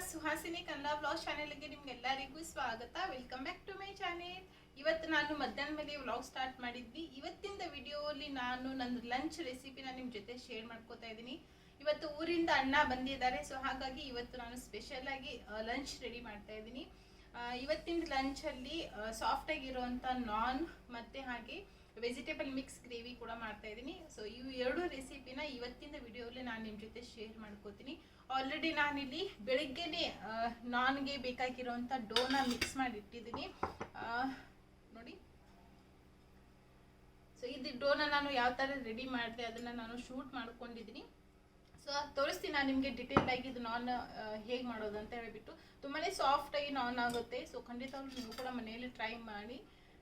Suhasini Kannada vlog ಚಾನೆಲ್ಗೆ ನಿಮ್ಗೆಲ್ಲರಿಗೂ ಸ್ವಾಗತ. Welcome back to my channel. ಇವತ್ತು ನಾನು ಮಧ್ಯಾಹ್ನ ಮೇಲೆ ವ್ಲಾಗ್ ಸ್ಟಾರ್ಟ್ ಮಾಡಿದ್ವಿ. ಇವತ್ತಿನ ವಿಡಿಯೋಲಿ ನಾನು ನನ್ನ ಲಂಚ್ ರೆಸಿಪಿನ ನಿಮ್ಮ ಜೊತೆ ಶೇರ್ ಮಾಡ್ಕೋತಾ ಇದ್ದೀನಿ. ಇವತ್ತು ಊರಿಂದ ಅಣ್ಣ ಬಂದಿದ್ದಾರೆ, ಸೊ ಹಾಗಾಗಿ ಇವತ್ತು ನಾನು ಸ್ಪೆಷಲ್ ಆಗಿ ಲಂಚ್ ರೆಡಿ ಮಾಡ್ತಾ ಇದ್ದೀನಿ. ಇವತ್ತಿನ ಲಂಚಲ್ಲಿ ಸಾಫ್ಟ್ ಆಗಿರುವಂಥ ನಾನ್ ಮತ್ತು ಹಾಗೆ ವೆಜಿಟೇಬಲ್ ಮಿಕ್ಸ್ ಗ್ರೇವಿ ಕೂಡ ಮಾಡ್ತಾ ಇದ್ದೀನಿ. ಸೊ ಇವು ಎರಡು ರೆಸಿಪಿನ ಇವತ್ತಿನ ವಿಡಿಯೋಲಿ ನಾನು ನಿಮ್ಮ ಜೊತೆ ಶೇರ್ ಮಾಡ್ಕೋತೀನಿ. ಆಲ್ರೆಡಿ ನಾನಿಲ್ಲಿ ಬೆಳಿಗ್ಗೆನೆ ನಾನ್ಗೆ ಬೇಕಾಗಿರೋಂಥ ಡೋನ ಮಿಕ್ಸ್ ಮಾಡಿ ಇಟ್ಟಿದ್ದೀನಿ ನೋಡಿ. ಸೊ ಇದು ಡೋನ ನಾನು ಯಾವ ಥರ ರೆಡಿ ಮಾಡಿದೆ ಅದನ್ನು ನಾನು ಶೂಟ್ ಮಾಡ್ಕೊಂಡಿದ್ದೀನಿ. ಸೊ ತೋರಿಸ್ತೀನಿ ನಾನು ನಿಮಗೆ ಡಿಟೇಲ್ ಆಗಿ ಇದು ನಾನ್ ಹೇಗೆ ಮಾಡೋದು ಅಂತ ಹೇಳಿಬಿಟ್ಟು. ತುಂಬಾ ಸಾಫ್ಟಾಗಿ ನಾನ್ ಆಗುತ್ತೆ. ಸೊ ಖಂಡಿತವಾಗ್ಲೂ ನೀವು ಕೂಡ ಮನೆಯಲ್ಲಿ ಟ್ರೈ ಮಾಡಿ.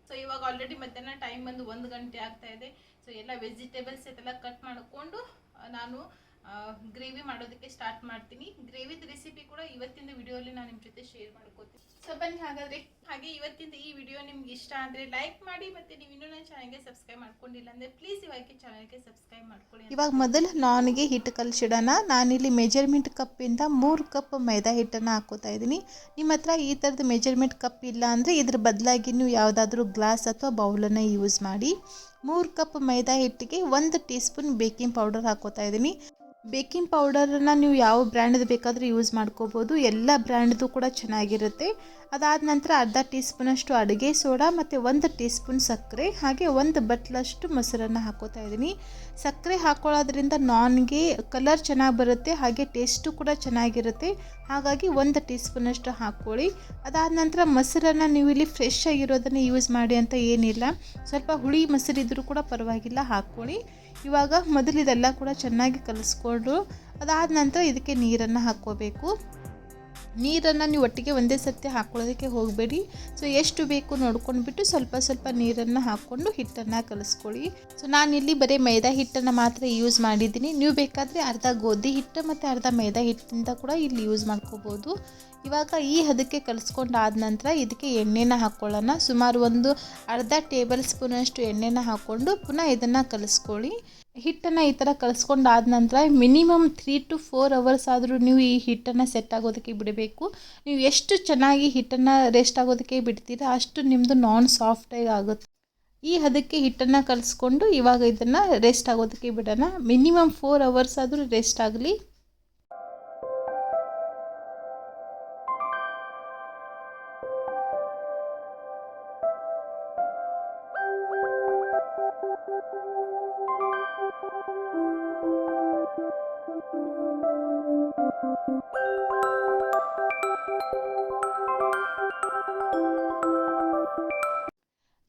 ಸೊ ಇವಾಗ ಆಲ್ರೆಡಿ ಮಧ್ಯಾಹ್ನ ಟೈಮ್ ಬಂದು 1 ಗಂಟೆ ಆಗ್ತಾ ಇದೆ. ಸೊ ಎಲ್ಲ ವೆಜಿಟೇಬಲ್ಸ್ ಎಲ್ಲ ಕಟ್ ಮಾಡಿಕೊಂಡು ನಾನು ಗ್ರೇವಿ ಮಾಡೋದಕ್ಕೆ ಸ್ಟಾರ್ಟ್ ಮಾಡ್ತೀನಿ. ಗ್ರೇವಿದ ರೆಸಿಪಿ ಕೂಡ ಇವತ್ತಿನ ವಿಡಿಯೋಲಿ ನಾನು ನಿಮ್ಮ ಜೊತೆ ಶೇರ್ ಮಾಡ್ಕೋತೀನಿ. ಸೊ ಬನ್ನಿ ಹಾಗಾದರೆ. ಹಾಗೆ ಇವತ್ತಿನ ಈ ವಿಡಿಯೋ ನಿಮ್ಗೆ ಇಷ್ಟ ಅಂದರೆ ಲೈಕ್ ಮಾಡಿ, ಮತ್ತು ನೀವು ಇನ್ನೂ ನನ್ನ ಚಾನಲ್ಗೆ ಸಬ್ಸ್ಕ್ರೈಬ್ ಮಾಡ್ಕೊಂಡಿಲ್ಲ ಅಂದರೆ ಪ್ಲೀಸ್ ಇವಾಗ ಚಾನಲ್ಗೆ ಸಬ್ಸ್ಕ್ರೈಬ್ ಮಾಡ್ಕೊಳ್ಳಿ. ಇವಾಗ ಮೊದಲು ನಾನ್ಗೆ ಹಿಟ್ಟು ಕಲಿಸಿಡೋಣ. ನಾನಿಲ್ಲಿ ಮೆಜರ್ಮೆಂಟ್ ಕಪ್ಪಿಂದ 3 ಕಪ್ ಮೈದಾ ಹಿಟ್ಟನ್ನು ಹಾಕೋತಾ ಇದ್ದೀನಿ. ನಿಮ್ಮ ಹತ್ರ ಈ ಥರದ ಮೆಜರ್ಮೆಂಟ್ ಕಪ್ ಇಲ್ಲ ಅಂದರೆ ಇದ್ರ ಬದಲಾಗಿ ನೀವು ಯಾವುದಾದ್ರೂ ಗ್ಲಾಸ್ ಅಥವಾ ಬೌಲನ್ನು ಯೂಸ್ ಮಾಡಿ. 3 ಕಪ್ ಮೈದಾ ಹಿಟ್ಟಿಗೆ 1 ಟೀ ಸ್ಪೂನ್ ಬೇಕಿಂಗ್ ಪೌಡರ್ ಹಾಕೋತಾ ಇದ್ದೀನಿ. ಬೇಕಿಂಗ್ ಪೌಡರನ್ನು ನೀವು ಯಾವ ಬ್ರ್ಯಾಂಡ್ದು ಬೇಕಾದರೂ ಯೂಸ್ ಮಾಡ್ಕೋಬೋದು. ಎಲ್ಲ ಬ್ರ್ಯಾಂಡ್ದು ಕೂಡ ಚೆನ್ನಾಗಿರುತ್ತೆ. ಅದಾದ ನಂತರ ಅರ್ಧ ಟೀ ಸ್ಪೂನಷ್ಟು ಅಡುಗೆ ಸೋಡಾ ಮತ್ತು 1 ಟೀ ಸ್ಪೂನ್ ಸಕ್ಕರೆ, ಹಾಗೆ 1 ಬಟ್ಲಷ್ಟು ಮೊಸರನ್ನು ಹಾಕೋತಾ ಇದ್ದೀನಿ. ಸಕ್ಕರೆ ಹಾಕೊಳ್ಳೋದ್ರಿಂದ ನಾನ್ಗೆ ಕಲರ್ ಚೆನ್ನಾಗಿ ಬರುತ್ತೆ, ಹಾಗೆ ಟೇಸ್ಟು ಕೂಡ ಚೆನ್ನಾಗಿರುತ್ತೆ. ಹಾಗಾಗಿ 1 ಟೀ ಸ್ಪೂನಷ್ಟು ಹಾಕ್ಕೊಳ್ಳಿ. ಅದಾದ ನಂತರ ಮೊಸರನ್ನು ನೀವು ಇಲ್ಲಿ ಫ್ರೆಶ್ ಆಗಿರೋದನ್ನು ಯೂಸ್ ಮಾಡಿ ಅಂತ ಏನಿಲ್ಲ, ಸ್ವಲ್ಪ ಹುಳಿ ಮೊಸರಿದ್ರೂ ಕೂಡ ಪರವಾಗಿಲ್ಲ, ಹಾಕ್ಕೊಳ್ಳಿ. ಇವಾಗ ಮೊದಲು ಇದೆಲ್ಲ ಕೂಡ ಚೆನ್ನಾಗಿ ಕಲಿಸ್ಕೊಂಡು ಅದಾದ ನಂತರ ಇದಕ್ಕೆ ನೀರನ್ನು ಹಾಕ್ಕೋಬೇಕು. ನೀರನ್ನು ನೀವು ಒಟ್ಟಿಗೆ ಒಂದೇ ಸರ್ತಿ ಹಾಕ್ಕೊಳ್ಳೋದಕ್ಕೆ ಹೋಗಬೇಡಿ. ಸೊ ಎಷ್ಟು ಬೇಕು ನೋಡ್ಕೊಂಡ್ಬಿಟ್ಟು ಸ್ವಲ್ಪ ಸ್ವಲ್ಪ ನೀರನ್ನು ಹಾಕ್ಕೊಂಡು ಹಿಟ್ಟನ್ನು ಕಲಿಸ್ಕೊಳ್ಳಿ. ಸೊ ನಾನಿಲ್ಲಿ ಬರೀ ಮೈದಾ ಹಿಟ್ಟನ್ನು ಮಾತ್ರ ಯೂಸ್ ಮಾಡಿದ್ದೀನಿ. ನೀವು ಬೇಕಾದರೆ ಅರ್ಧ ಗೋಧಿ ಹಿಟ್ಟು ಮತ್ತು ಅರ್ಧ ಮೈದಾ ಹಿಟ್ಟಿಂದ ಕೂಡ ಇಲ್ಲಿ ಯೂಸ್ ಮಾಡ್ಕೋಬೋದು. ಇವಾಗ ಈ ಹದಕ್ಕೆ ಕಲಿಸ್ಕೊಂಡಾದ ನಂತರ ಇದಕ್ಕೆ ಎಣ್ಣೆನ ಹಾಕ್ಕೊಳ್ಳೋಣ. ಸುಮಾರು ಒಂದು ಅರ್ಧ ಟೇಬಲ್ ಸ್ಪೂನಷ್ಟು ಎಣ್ಣೆನ ಹಾಕ್ಕೊಂಡು ಪುನಃ ಇದನ್ನು ಕಲಿಸ್ಕೊಳ್ಳಿ. ಹಿಟ್ಟನ್ನು ಈ ಥರ ಕಲಿಸ್ಕೊಂಡಾದ ನಂತರ ಮಿನಿಮಮ್ 3 to 4 ಅವರ್ಸ್ ಆದರೂ ನೀವು ಈ ಹಿಟ್ಟನ್ನು ಸೆಟ್ ಆಗೋದಕ್ಕೆ ಬಿಡಬೇಕು. ನೀವು ಎಷ್ಟು ಚೆನ್ನಾಗಿ ಹಿಟ್ಟನ್ನು ರೆಸ್ಟ್ ಆಗೋದಕ್ಕೆ ಬಿಡ್ತೀರಾ ಅಷ್ಟು ನಿಮ್ಮದು ನಾನ್ ಸಾಫ್ಟಾಗಿ ಆಗುತ್ತೆ. ಈ ಹದಕ್ಕೆ ಹಿಟ್ಟನ್ನು ಕಲಿಸ್ಕೊಂಡು ಇವಾಗ ಇದನ್ನು ರೆಸ್ಟ್ ಆಗೋದಕ್ಕೆ ಬಿಡೋಣ. ಮಿನಿಮಮ್ 4 ಅವರ್ಸ್ ಆದರೂ ರೆಸ್ಟ್ ಆಗಲಿ.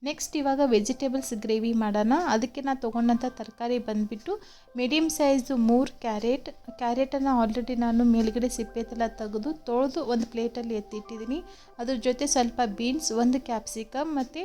ನೆಕ್ಸ್ಟ್ ಇವಾಗ ವೆಜಿಟೇಬಲ್ಸ್ ಗ್ರೇವಿ ಮಾಡೋಣ. ಅದಕ್ಕೆ ನಾನು ತೊಗೊಂಡಂಥ ತರಕಾರಿ ಬಂದುಬಿಟ್ಟು ಮೀಡಿಯಮ್ ಸೈಜು 3 ಕ್ಯಾರೆಟನ್ನು ಆಲ್ರೆಡಿ ನಾನು ಮೇಲ್ಗಡೆ ಸಿಪ್ಪೆತೆಲ್ಲ ತೆಗೆದು ತೊಳೆದು ಒಂದು ಪ್ಲೇಟಲ್ಲಿ ಎತ್ತಿಟ್ಟಿದ್ದೀನಿ. ಅದ್ರ ಜೊತೆ ಸ್ವಲ್ಪ ಬೀನ್ಸ್, 1 ಕ್ಯಾಪ್ಸಿಕಮ್ ಮತ್ತು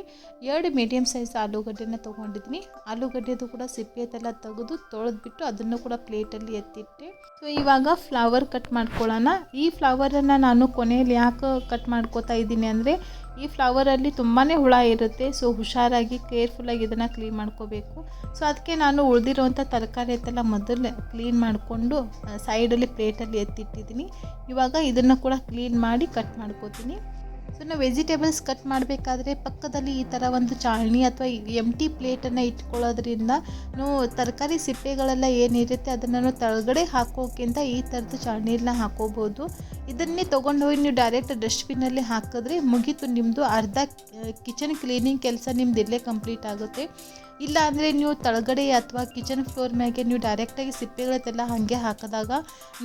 2 ಮೀಡಿಯಮ್ ಸೈಜ್ ಆಲೂಗಡ್ಡೆನ ತೊಗೊಂಡಿದ್ದೀನಿ. ಆಲೂಗಡ್ಡೆದು ಕೂಡ ಸಿಪ್ಪೆತೆಲ್ಲ ತೆಗೆದು ತೊಳೆದ್ಬಿಟ್ಟು ಅದನ್ನು ಕೂಡ ಪ್ಲೇಟಲ್ಲಿ ಎತ್ತಿಟ್ಟೆ. ಸೊ ಇವಾಗ ಫ್ಲವರ್ ಕಟ್ ಮಾಡ್ಕೊಳ್ಳೋಣ. ಈ ಫ್ಲವರನ್ನು ನಾನು ಕೊನೆಯಲ್ಲಿ ಯಾಕೆ ಕಟ್ ಮಾಡ್ಕೋತಾ ಇದ್ದೀನಿ ಅಂದರೆ ಈ ಫ್ಲವರಲ್ಲಿ ತುಂಬಾ ಹುಳ ಇರುತ್ತೆ. ಸೊ ಹುಷಾರಾಗಿ ಕೇರ್ಫುಲ್ಲಾಗಿ ಇದನ್ನು ಕ್ಲೀನ್ ಮಾಡ್ಕೋಬೇಕು. ಸೊ ಅದಕ್ಕೆ ನಾನು ಉಳಿದಿರೋವಂಥ ತರಕಾರಿ ಐತೆಲ್ಲ ಮೊದಲು ಕ್ಲೀನ್ ಮಾಡಿಕೊಂಡು ಸೈಡಲ್ಲಿ ಪ್ಲೇಟಲ್ಲಿ ಎತ್ತಿಟ್ಟಿದ್ದೀನಿ. ಇವಾಗ ಇದನ್ನು ಕೂಡ ಕ್ಲೀನ್ ಮಾಡಿ ಕಟ್ ಮಾಡ್ಕೋತೀನಿ. ಸೊ ನಾವು ವೆಜಿಟೇಬಲ್ಸ್ ಕಟ್ ಮಾಡಬೇಕಾದ್ರೆ ಪಕ್ಕದಲ್ಲಿ ಈ ಥರ ಒಂದು ಚಾಳಣಿ ಅಥವಾ ಎಂಟಿ ಪ್ಲೇಟನ್ನು ಇಟ್ಕೊಳ್ಳೋದ್ರಿಂದ ನಾವು ತರಕಾರಿ ಸಿಪ್ಪೆಗಳೆಲ್ಲ ಏನಿರುತ್ತೆ ಅದನ್ನು ನಾವು ತಳಗಡೆ ಹಾಕೋಕ್ಕಿಂತ ಈ ಥರದ್ದು ಚಾಳಣಿಯನ್ನ ಹಾಕೋಬೋದು. ಇದನ್ನೇ ತೊಗೊಂಡು ಹೋಗಿ ನೀವು ಡೈರೆಕ್ಟ್ ಡಸ್ಟ್ಬಿನ್ನಲ್ಲಿ ಹಾಕಿದ್ರೆ ಮುಗೀತು, ನಿಮ್ಮದು ಅರ್ಧ ಕಿಚನ್ ಕ್ಲೀನಿಂಗ್ ಕೆಲಸ ನಿಮ್ದು ಇಲ್ಲೇ ಕಂಪ್ಲೀಟ್ ಆಗುತ್ತೆ. ಇಲ್ಲ ಅಂದರೆ ನೀವು ತಳಗಡೆ ಅಥವಾ ಕಿಚನ್ ಫ್ಲೋರ್ ಮ್ಯಾಗೆ ನೀವು ಡೈರೆಕ್ಟಾಗಿ ಸಿಪ್ಪೆಗಳತ್ತೆಲ್ಲ ಹಾಗೆ ಹಾಕಿದಾಗ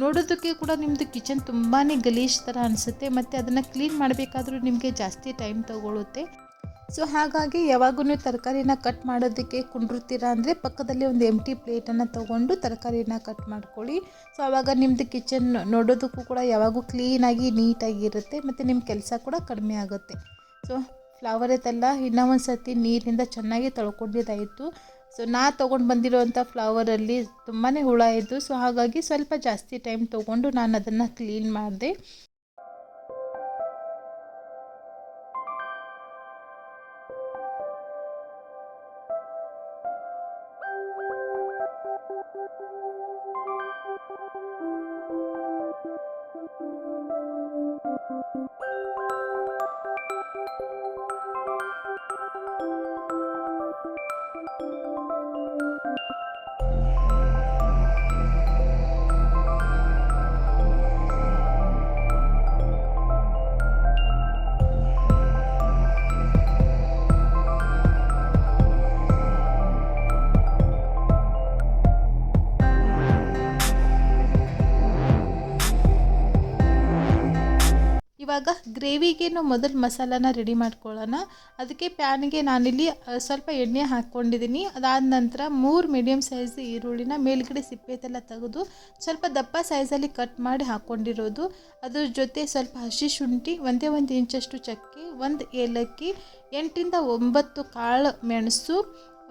ನೋಡೋದಕ್ಕೆ ಕೂಡ ನಿಮ್ಮದು ಕಿಚನ್ ತುಂಬಾ ಗಲೀಜ್ ಥರ ಅನಿಸುತ್ತೆ, ಮತ್ತು ಅದನ್ನು ಕ್ಲೀನ್ ಮಾಡಬೇಕಾದ್ರೂ ನಿಮಗೆ ಜಾಸ್ತಿ ಟೈಮ್ ತಗೊಳ್ಳುತ್ತೆ. ಸೊ ಹಾಗಾಗಿ ಯಾವಾಗೂ ನೀವು ತರಕಾರಿನ ಕಟ್ ಮಾಡೋದಕ್ಕೆ ಕುಂಡಿರ್ತೀರಾ ಅಂದರೆ ಪಕ್ಕದಲ್ಲಿ ಒಂದು ಎಂಟಿ ಪ್ಲೇಟನ್ನು ತೊಗೊಂಡು ತರಕಾರಿನ ಕಟ್ ಮಾಡ್ಕೊಳ್ಳಿ. ಸೊ ಆವಾಗ ನಿಮ್ಮದು ಕಿಚನ್ ನೋಡೋದಕ್ಕೂ ಕೂಡ ಯಾವಾಗೂ ಕ್ಲೀನಾಗಿ ನೀಟಾಗಿರುತ್ತೆ, ಮತ್ತು ನಿಮ್ಮ ಕೆಲಸ ಕೂಡ ಕಡಿಮೆ ಆಗುತ್ತೆ. ಸೊ ಫ್ಲವರ್ ಐತಲ್ಲ, ಇನ್ನೂ ಒಂದು ಸರ್ತಿ ನೀರಿನಿಂದ ಚೆನ್ನಾಗಿ ತೊಳ್ಕೊಂಡಿದ್ದಾಯಿತು. ಸೊ ತೊಗೊಂಡು ಬಂದಿರೋವಂಥ ಫ್ಲವರಲ್ಲಿ ತುಂಬಾ ಹುಳ ಇದ್ದು, ಸೊ ಹಾಗಾಗಿ ಸ್ವಲ್ಪ ಜಾಸ್ತಿ ಟೈಮ್ ತೊಗೊಂಡು ನಾನು ಅದನ್ನು ಕ್ಲೀನ್ ಮಾಡಿದೆ. ಇವಾಗ ಗ್ರೇವಿಗೆ ನಾವು ಮೊದಲು ಮಸಾಲಾನ ರೆಡಿ ಮಾಡ್ಕೊಳ್ಳೋಣ. ಅದಕ್ಕೆ ಪ್ಯಾನಿಗೆ ನಾನಿಲ್ಲಿ ಸ್ವಲ್ಪ ಎಣ್ಣೆ ಹಾಕ್ಕೊಂಡಿದ್ದೀನಿ. ಅದಾದ ನಂತರ 3 ಮೀಡಿಯಮ್ ಸೈಜ್ ಈರುಳ್ಳಿನ ಮೇಲ್ಗಡೆ ಸಿಪ್ಪೆದೆಲ್ಲ ತೆಗೆದು ಸ್ವಲ್ಪ ದಪ್ಪ ಸೈಜಲ್ಲಿ ಕಟ್ ಮಾಡಿ ಹಾಕ್ಕೊಂಡಿರೋದು. ಅದ್ರ ಜೊತೆ ಸ್ವಲ್ಪ ಹಸಿ ಶುಂಠಿ, 1 ಇಂಚಷ್ಟು ಚಕ್ಕೆ, 1 ಏಲಕ್ಕಿ, 8ರಿಂದ 9 ಕಾಳು ಮೆಣಸು,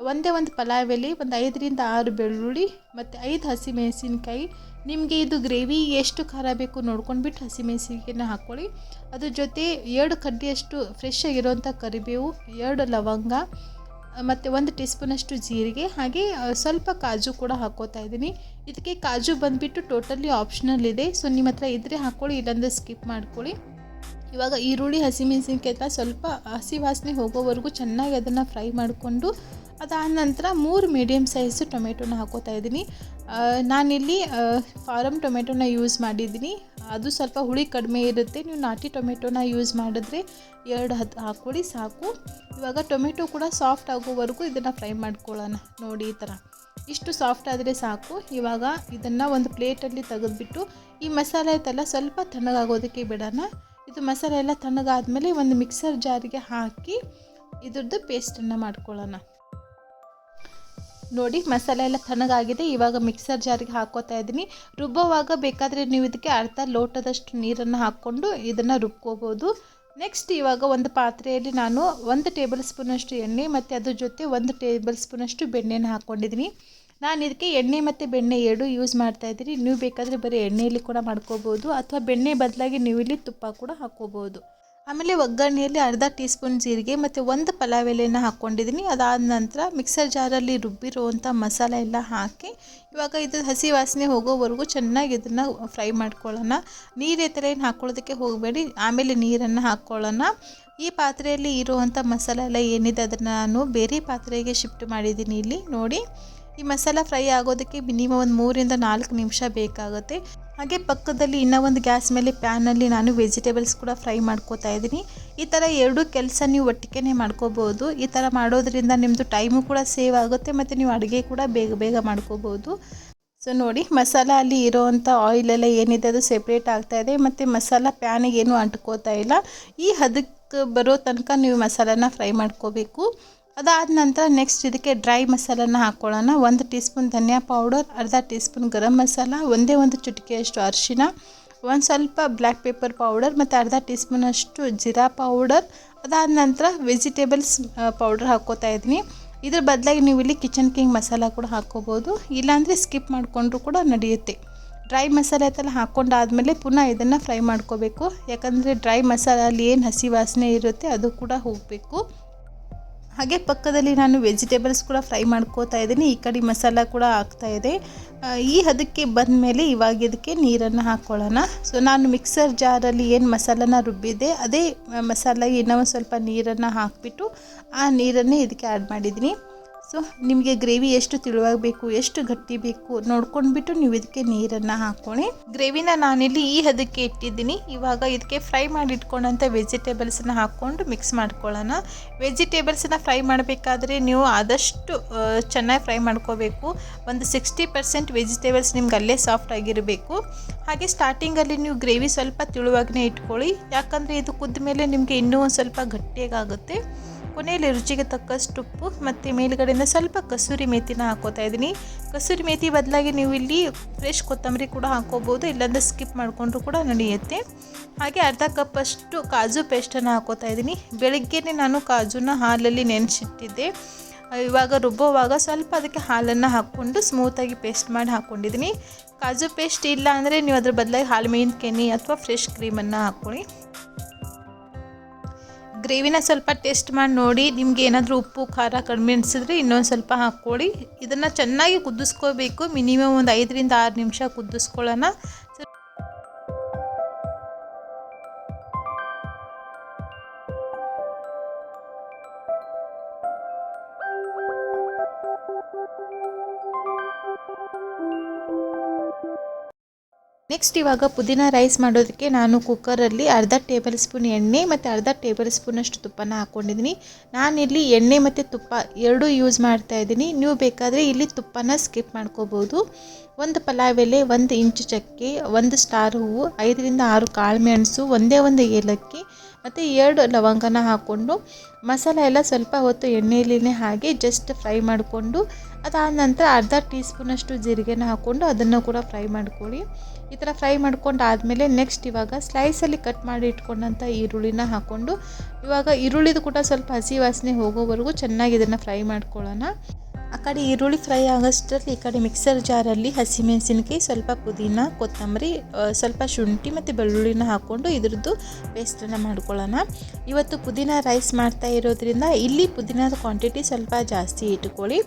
ಒಂದು ಪಲಾವ್ ಎಲೆ, 5ರಿಂದ 6 ಬೆಳ್ಳುಳ್ಳಿ ಮತ್ತು 5 ಹಸಿಮೆಣಸಿನ್ಕಾಯಿ. ನಿಮಗೆ ಇದು ಗ್ರೇವಿ ಎಷ್ಟು ಖಾರ ಬೇಕು ನೋಡ್ಕೊಂಡ್ಬಿಟ್ಟು ಹಸಿಮೆಣಸಿನ್ಕಾಯಿನ ಹಾಕ್ಕೊಳ್ಳಿ. ಅದ್ರ ಜೊತೆ 2 ಕಡ್ಡಿಯಷ್ಟು ಫ್ರೆಶ್ ಆಗಿರೋಂಥ ಕರಿಬೇವು, 2 ಲವಂಗ ಮತ್ತು 1 ಟೀ ಸ್ಪೂನಷ್ಟು ಜೀರಿಗೆ, ಹಾಗೆ ಸ್ವಲ್ಪ ಕಾಜು ಕೂಡ ಹಾಕ್ಕೋತಾ ಇದ್ದೀನಿ. ಇದಕ್ಕೆ ಕಾಜು ಬಂದುಬಿಟ್ಟು ಟೋಟಲಿ ಆಪ್ಷನಲ್ ಇದೆ. ಸೊ ನಿಮ್ಮ ಹತ್ರ ಇದ್ದರೆ ಹಾಕ್ಕೊಳ್ಳಿ, ಇಲ್ಲಾಂದರೆ ಸ್ಕಿಪ್ ಮಾಡ್ಕೊಳ್ಳಿ. ಇವಾಗ ಈರುಳ್ಳಿ ಹಸಿಮೆಣಸಿನ್ಕಾಯಿ ಸ್ವಲ್ಪ ಹಸಿ ವಾಸನೆ ಹೋಗೋವರೆಗೂ ಚೆನ್ನಾಗಿ ಅದನ್ನು ಫ್ರೈ ಮಾಡಿಕೊಂಡು ಅದಾದ ನಂತರ 3 ಮೀಡಿಯಮ್ ಸೈಜು ಟೊಮೆಟೊನ ಹಾಕೋತಾ ಇದ್ದೀನಿ. ನಾನಿಲ್ಲಿ ಫಾರಮ್ ಟೊಮೆಟೊನ ಯೂಸ್ ಮಾಡಿದ್ದೀನಿ, ಅದು ಸ್ವಲ್ಪ ಹುಳಿ ಕಡಿಮೆ ಇರುತ್ತೆ. ನೀವು ನಾಟಿ ಟೊಮೆಟೊನ ಯೂಸ್ ಮಾಡಿದ್ರೆ 2 ಹಾಕ್ಕೊಳ್ಳಿ ಸಾಕು. ಇವಾಗ ಟೊಮೆಟೊ ಕೂಡ ಸಾಫ್ಟ್ ಆಗೋವರೆಗೂ ಇದನ್ನು ಫ್ರೈ ಮಾಡ್ಕೊಳ್ಳೋಣ. ನೋಡಿ ಈ ಥರ ಇಷ್ಟು ಸಾಫ್ಟ್ ಆದರೆ ಸಾಕು. ಇವಾಗ ಇದನ್ನು ಒಂದು ಪ್ಲೇಟಲ್ಲಿ ತೆಗೆದುಬಿಟ್ಟು ಈ ಮಸಾಲೆ ಐತಲ್ಲ ಸ್ವಲ್ಪ ತಣ್ಣಗಾಗೋದಕ್ಕೆ ಬಿಡೋಣ. ಇದು ಮಸಾಲೆ ಎಲ್ಲ ತಣ್ಣಗಾದ್ಮೇಲೆ ಒಂದು ಮಿಕ್ಸರ್ ಜಾರಿಗೆ ಹಾಕಿ ಇದ್ರದ್ದು ಪೇಸ್ಟನ್ನು ಮಾಡ್ಕೊಳ್ಳೋಣ. ನೋಡಿ ಮಸಾಲೆ ಎಲ್ಲ ತಣ್ಣಗಾಗಿದೆ. ಇವಾಗ ಮಿಕ್ಸರ್ ಜಾರಿಗೆ ಹಾಕೋತಾ ಇದ್ದೀನಿ. ರುಬ್ಬೋವಾಗ ಬೇಕಾದರೆ ನೀವು ಇದಕ್ಕೆ ಅರ್ಧ ಲೋಟದಷ್ಟು ನೀರನ್ನು ಹಾಕ್ಕೊಂಡು ಇದನ್ನು ರುಬ್ಕೋಬೋದು. ನೆಕ್ಸ್ಟ್ ಇವಾಗ ಒಂದು ಪಾತ್ರೆಯಲ್ಲಿ ನಾನು 1 ಟೇಬಲ್ ಸ್ಪೂನಷ್ಟು ಎಣ್ಣೆ ಮತ್ತು ಅದ್ರ ಜೊತೆ 1 ಟೇಬಲ್ ಸ್ಪೂನಷ್ಟು ಬೆಣ್ಣೆನ ಹಾಕ್ಕೊಂಡಿದ್ದೀನಿ. ನಾನು ಇದಕ್ಕೆ ಎಣ್ಣೆ ಮತ್ತು ಬೆಣ್ಣೆ 2 ಯೂಸ್ ಮಾಡ್ತಾಯಿದ್ದೀನಿ. ನೀವು ಬೇಕಾದರೆ ಬರೀ ಎಣ್ಣೆಯಲ್ಲಿ ಕೂಡ ಮಾಡ್ಕೋಬೋದು, ಅಥವಾ ಬೆಣ್ಣೆ ಬದಲಾಗಿ ನೀವು ಇಲ್ಲಿ ತುಪ್ಪ ಕೂಡ ಹಾಕ್ಕೋಬೋದು. ಆಮೇಲೆ ಒಗ್ಗರಣೆಯಲ್ಲಿ ಅರ್ಧ ಟೀ ಸ್ಪೂನ್ ಜೀರಿಗೆ ಮತ್ತು 1 ಪಲಾವ್ ಎಲೆನ ಹಾಕ್ಕೊಂಡಿದ್ದೀನಿ. ಅದಾದ ನಂತರ ಮಿಕ್ಸರ್ ಜಾರಲ್ಲಿ ರುಬ್ಬಿರುವಂಥ ಮಸಾಲೆ ಎಲ್ಲ ಹಾಕಿ ಇವಾಗ ಇದು ಹಸಿ ವಾಸನೆ ಹೋಗೋವರೆಗೂ ಚೆನ್ನಾಗಿ ಇದನ್ನು ಫ್ರೈ ಮಾಡ್ಕೊಳ್ಳೋಣ. ನೀರು ಏನು ಹಾಕ್ಕೊಳ್ಳೋದಕ್ಕೆ ಹೋಗಬೇಡಿ, ಆಮೇಲೆ ನೀರನ್ನು ಹಾಕ್ಕೊಳ್ಳೋಣ. ಈ ಪಾತ್ರೆಯಲ್ಲಿ ಇರುವಂಥ ಮಸಾಲೆ ಎಲ್ಲ ಏನಿದೆ ಅದನ್ನು ನಾನು ಬೇರೆ ಪಾತ್ರೆಗೆ ಶಿಫ್ಟ್ ಮಾಡಿದ್ದೀನಿ. ಇಲ್ಲಿ ನೋಡಿ ಈ ಮಸಾಲ ಫ್ರೈ ಆಗೋದಕ್ಕೆ ಮಿನಿಮಮ್ ಒಂದು 3ರಿಂದ 4 ನಿಮಿಷ ಬೇಕಾಗುತ್ತೆ. ಹಾಗೆ ಪಕ್ಕದಲ್ಲಿ ಇನ್ನೂ ಒಂದು ಗ್ಯಾಸ್ ಮೇಲೆ ಪ್ಯಾನಲ್ಲಿ ನಾನು ವೆಜಿಟೇಬಲ್ಸ್ ಕೂಡ ಫ್ರೈ ಮಾಡ್ಕೋತಾ ಇದ್ದೀನಿ. ಈ ಥರ 2 ಕೆಲಸ ನೀವು ಒಟ್ಟಿಗೆ ಮಾಡ್ಕೋಬೋದು. ಈ ಥರ ಮಾಡೋದ್ರಿಂದ ನಿಮ್ಮದು ಟೈಮು ಕೂಡ ಸೇವ್ ಆಗುತ್ತೆ ಮತ್ತು ನೀವು ಅಡುಗೆ ಕೂಡ ಬೇಗ ಮಾಡ್ಕೋಬೋದು. ಸೊ ನೋಡಿ ಮಸಾಲ ಅಲ್ಲಿ ಇರೋವಂಥ ಆಯಿಲೆಲ್ಲ ಏನಿದೆ ಅದು ಸೆಪ್ರೇಟ್ ಆಗ್ತಾಯಿದೆ ಮತ್ತು ಮಸಾಲ ಪ್ಯಾನಿಗೆ ಏನೂ ಅಂಟ್ಕೋತಾ ಇಲ್ಲ. ಈ ಹದಕ್ಕೆ ಬರೋ ತನಕ ನೀವು ಮಸಾಲಾನ ಫ್ರೈ ಮಾಡ್ಕೋಬೇಕು. ಅದಾದ ನಂತರ ನೆಕ್ಸ್ಟ್ ಇದಕ್ಕೆ ಡ್ರೈ ಮಸಾಲನ ಹಾಕ್ಕೊಳ್ಳೋಣ. 1 ಟೀ ಸ್ಪೂನ್ ಧನಿಯಾ ಪೌಡರ್, ಅರ್ಧ ಟೀ ಸ್ಪೂನ್ ಗರಂ ಮಸಾಲ, ಒಂದು ಚುಟಿಕೆಯಷ್ಟು ಅರಿಶಿನ, ಒಂದು ಸ್ವಲ್ಪ ಬ್ಲ್ಯಾಕ್ ಪೆಪ್ಪರ್ ಪೌಡರ್ ಮತ್ತು ಅರ್ಧ ಟೀ ಸ್ಪೂನಷ್ಟು ಜೀರಾ ಪೌಡರ್. ಅದಾದ ನಂತರ ವೆಜಿಟೇಬಲ್ಸ್ ಪೌಡರ್ ಹಾಕ್ಕೋತಾ ಇದ್ದೀನಿ. ಇದ್ರ ಬದಲಾಗಿ ನೀವು ಇಲ್ಲಿ ಕಿಚನ್ ಕಿಂಗ್ ಮಸಾಲ ಕೂಡ ಹಾಕ್ಕೋಬೋದು, ಇಲ್ಲಾಂದರೆ ಸ್ಕಿಪ್ ಮಾಡಿಕೊಂಡ್ರೂ ಕೂಡ ನಡೆಯುತ್ತೆ. ಡ್ರೈ ಮಸಾಲೆ ಐತಲ್ಲ ಹಾಕ್ಕೊಂಡಾದಮೇಲೆ ಪುನಃ ಇದನ್ನು ಫ್ರೈ ಮಾಡ್ಕೋಬೇಕು. ಯಾಕಂದರೆ ಡ್ರೈ ಮಸಾಲಲ್ಲಿ ಏನು ಹಸಿ ವಾಸನೆ ಇರುತ್ತೆ ಅದು ಕೂಡ ಹೋಗಬೇಕು. ಹಾಗೆ ಪಕ್ಕದಲ್ಲಿ ನಾನು ವೆಜಿಟೇಬಲ್ಸ್ ಕೂಡ ಫ್ರೈ ಮಾಡ್ಕೋತಾ ಇದ್ದೀನಿ. ಈ ಕಡೆ ಮಸಾಲ ಕೂಡ ಆಗ್ತಾಯಿದೆ. ಈ ಹದಕ್ಕೆ ಬಂದಮೇಲೆ ಇವಾಗ ಇದಕ್ಕೆ ನೀರನ್ನು ಹಾಕ್ಕೊಳ್ಳೋಣ. ಸೊ ನಾನು ಮಿಕ್ಸರ್ ಜಾರಲ್ಲಿ ಏನು ಮಸಾಲನ ರುಬ್ಬಿದ್ದೆ ಅದೇ ಮಸಾಲೆಗೆ ಇನ್ನೂ ಒಂದು ಸ್ವಲ್ಪ ನೀರನ್ನು ಹಾಕಿಬಿಟ್ಟು ಆ ನೀರನ್ನೇ ಇದಕ್ಕೆ ಆ್ಯಡ್ ಮಾಡಿದ್ದೀನಿ. ಸೊ ನಿಮಗೆ ಗ್ರೇವಿ ಎಷ್ಟು ತಿಳುವಾಗಬೇಕು, ಎಷ್ಟು ಗಟ್ಟಿ ಬೇಕು ನೋಡ್ಕೊಂಡ್ಬಿಟ್ಟು ನೀವು ಇದಕ್ಕೆ ನೀರನ್ನು ಹಾಕ್ಕೊಳ್ಳಿ. ಗ್ರೇವಿನ ನಾನಿಲ್ಲಿ ಈ ಹದಕ್ಕೆ ಇಟ್ಟಿದ್ದೀನಿ. ಇವಾಗ ಇದಕ್ಕೆ ಫ್ರೈ ಮಾಡಿ ಇಟ್ಕೊಂಡಂಥ ವೆಜಿಟೇಬಲ್ಸನ್ನ ಹಾಕ್ಕೊಂಡು ಮಿಕ್ಸ್ ಮಾಡ್ಕೊಳ್ಳೋಣ. ವೆಜಿಟೇಬಲ್ಸನ್ನ ಫ್ರೈ ಮಾಡಬೇಕಾದ್ರೆ ನೀವು ಆದಷ್ಟು ಚೆನ್ನಾಗಿ ಫ್ರೈ ಮಾಡ್ಕೋಬೇಕು. ಒಂದು 60% ವೆಜಿಟೇಬಲ್ಸ್ ನಿಮ್ಗೆ ಅಲ್ಲೇ ಸಾಫ್ಟ್ ಆಗಿರಬೇಕು. ಹಾಗೆ ಸ್ಟಾರ್ಟಿಂಗಲ್ಲಿ ನೀವು ಗ್ರೇವಿ ಸ್ವಲ್ಪ ತಿಳುವಾಗೇ ಇಟ್ಕೊಳ್ಳಿ, ಯಾಕಂದರೆ ಇದು ಕುದ್ದ ಮೇಲೆ ನಿಮಗೆ ಇನ್ನೂ ಒಂದು ಸ್ವಲ್ಪ ಗಟ್ಟಿಯಾಗುತ್ತೆ. ಕೊನೆಯಲ್ಲಿ ರುಚಿಗೆ ತಕ್ಕಷ್ಟು ಉಪ್ಪು ಮತ್ತು ಮೇಲುಗಡೆಯಿಂದ ಸ್ವಲ್ಪ ಕಸೂರಿ ಮೇಥಿನ ಹಾಕೋತಾ ಇದ್ದೀನಿ. ಕಸೂರಿ ಮೇಥಿ ಬದಲಾಗಿ ನೀವು ಇಲ್ಲಿ ಫ್ರೆಶ್ ಕೊತ್ತಂಬರಿ ಕೂಡ ಹಾಕೋಬೋದು, ಇಲ್ಲಾಂದರೆ ಸ್ಕಿಪ್ ಮಾಡಿಕೊಂಡ್ರೂ ಕೂಡ ನಡೆಯುತ್ತೆ. ಹಾಗೆ ಅರ್ಧ ಕಪ್ಪಷ್ಟು ಕಾಜು ಪೇಸ್ಟನ್ನು ಹಾಕೋತಾ ಇದ್ದೀನಿ. ಬೆಳಗ್ಗೆನೇ ನಾನು ಕಾಜುನ ಹಾಲಲ್ಲಿ ನೆನೆಸಿಟ್ಟಿದ್ದೆ. ಇವಾಗ ರುಬ್ಬೋವಾಗ ಸ್ವಲ್ಪ ಅದಕ್ಕೆ ಹಾಲನ್ನು ಹಾಕ್ಕೊಂಡು ಸ್ಮೂತಾಗಿ ಪೇಸ್ಟ್ ಮಾಡಿ ಹಾಕ್ಕೊಂಡಿದ್ದೀನಿ. ಕಾಜು ಪೇಸ್ಟ್ ಇಲ್ಲ ಅಂದರೆ ನೀವು ಅದ್ರ ಬದಲಾಗಿ ಹಾಲು ಮೇವಿನ ಕೆನೆ ಅಥವಾ ಫ್ರೆಶ್ ಕ್ರೀಮನ್ನು ಹಾಕ್ಕೊಳ್ಳಿ. ಗ್ರೇವಿನ ಸ್ವಲ್ಪ ಟೇಸ್ಟ್ ಮಾಡಿ ನೋಡಿ, ನಿಮಗೆ ಏನಾದರೂ ಉಪ್ಪು ಖಾರ ಕಡಿಮೆ ಅನಿಸಿದ್ರೆ ಇನ್ನೊಂದು ಸ್ವಲ್ಪ ಹಾಕ್ಕೊಳ್ಳಿ. ಇದನ್ನು ಚೆನ್ನಾಗಿ ಕುದಿಸ್ಕೋಬೇಕು. ಮಿನಿಮಮ್ ಒಂದು 5 ರಿಂದ 6 ನಿಮಿಷ ಕುದಿಸ್ಕೊಳ್ಳೋಣ. ನೆಕ್ಸ್ಟ್ ಇವಾಗ ಪುದೀನ ರೈಸ್ ಮಾಡೋದಕ್ಕೆ ನಾನು ಕುಕ್ಕರಲ್ಲಿ ಅರ್ಧ ಟೇಬಲ್ ಸ್ಪೂನ್ ಎಣ್ಣೆ ಮತ್ತು ಅರ್ಧ ಟೇಬಲ್ ಸ್ಪೂನಷ್ಟು ತುಪ್ಪನ ಹಾಕ್ಕೊಂಡಿದ್ದೀನಿ. ನಾನಿಲ್ಲಿ ಎಣ್ಣೆ ಮತ್ತು ತುಪ್ಪ ಎರಡೂ ಯೂಸ್ ಮಾಡ್ತಾ ಇದ್ದೀನಿ. ನೀವು ಬೇಕಾದರೆ ಇಲ್ಲಿ ತುಪ್ಪನ ಸ್ಕಿಪ್ ಮಾಡ್ಕೋಬೋದು. ಒಂದು ಪಲಾವ್ ಎಲೆ, 1 ಇಂಚು ಚಕ್ಕೆ, 1 ಸ್ಟಾರ್ ಹೂವು, 5 ರಿಂದ 6 ಕಾಳು ಮೆಣಸು, ಒಂದೇ ಒಂದು ಏಲಕ್ಕಿ ಮತ್ತು 2 ಲವಂಗನ ಹಾಕ್ಕೊಂಡು ಮಸಾಲೆ ಎಲ್ಲ ಸ್ವಲ್ಪ ಹೊತ್ತು ಎಣ್ಣೆಯಲ್ಲೇ ಹಾಗೆ ಜಸ್ಟ್ ಫ್ರೈ ಮಾಡಿಕೊಂಡು, ಅದಾದ ನಂತರ ಅರ್ಧ ಟೀ ಸ್ಪೂನಷ್ಟು ಜೀರಿಗೆನ ಹಾಕ್ಕೊಂಡು ಅದನ್ನು ಕೂಡ ಫ್ರೈ ಮಾಡ್ಕೊಳ್ಳಿ. ಈ ಥರ ಫ್ರೈ ಮಾಡ್ಕೊಂಡು ಆದಮೇಲೆ ನೆಕ್ಸ್ಟ್ ಇವಾಗ ಸ್ಲೈಸಲ್ಲಿ ಕಟ್ ಮಾಡಿ ಇಟ್ಕೊಂಡಂಥ ಈರುಳ್ಳಿನ ಹಾಕ್ಕೊಂಡು, ಇವಾಗ ಈರುಳ್ಳಿದು ಕೂಡ ಸ್ವಲ್ಪ ಹಸಿ ವಾಸನೆ ಹೋಗೋವರೆಗೂ ಚೆನ್ನಾಗಿ ಇದನ್ನು ಫ್ರೈ ಮಾಡ್ಕೊಳ್ಳೋಣ. ಆ ಕಡೆ ಈರುಳ್ಳಿ ಫ್ರೈ ಆಗೋಷ್ಟರಲ್ಲಿ ಈ ಕಡೆ ಮಿಕ್ಸರ್ ಜಾರಲ್ಲಿ ಹಸಿಮೆಣಸಿನಕಾಯಿ, ಸ್ವಲ್ಪ ಪುದೀನ, ಕೊತ್ತಂಬರಿ, ಸ್ವಲ್ಪ ಶುಂಠಿ ಮತ್ತು ಬೆಳ್ಳುಳ್ಳಿನ ಹಾಕ್ಕೊಂಡು ಇದ್ರದ್ದು ಪೇಸ್ಟನ್ನು ಮಾಡ್ಕೊಳ್ಳೋಣ. ಇವತ್ತು ಪುದೀನ ರೈಸ್ ಮಾಡ್ತಾ ಇರೋದ್ರಿಂದ ಇಲ್ಲಿ ಪುದೀನದ ಕ್ವಾಂಟಿಟಿ ಸ್ವಲ್ಪ ಜಾಸ್ತಿ ಇಟ್ಕೊಳ್ಳಿ.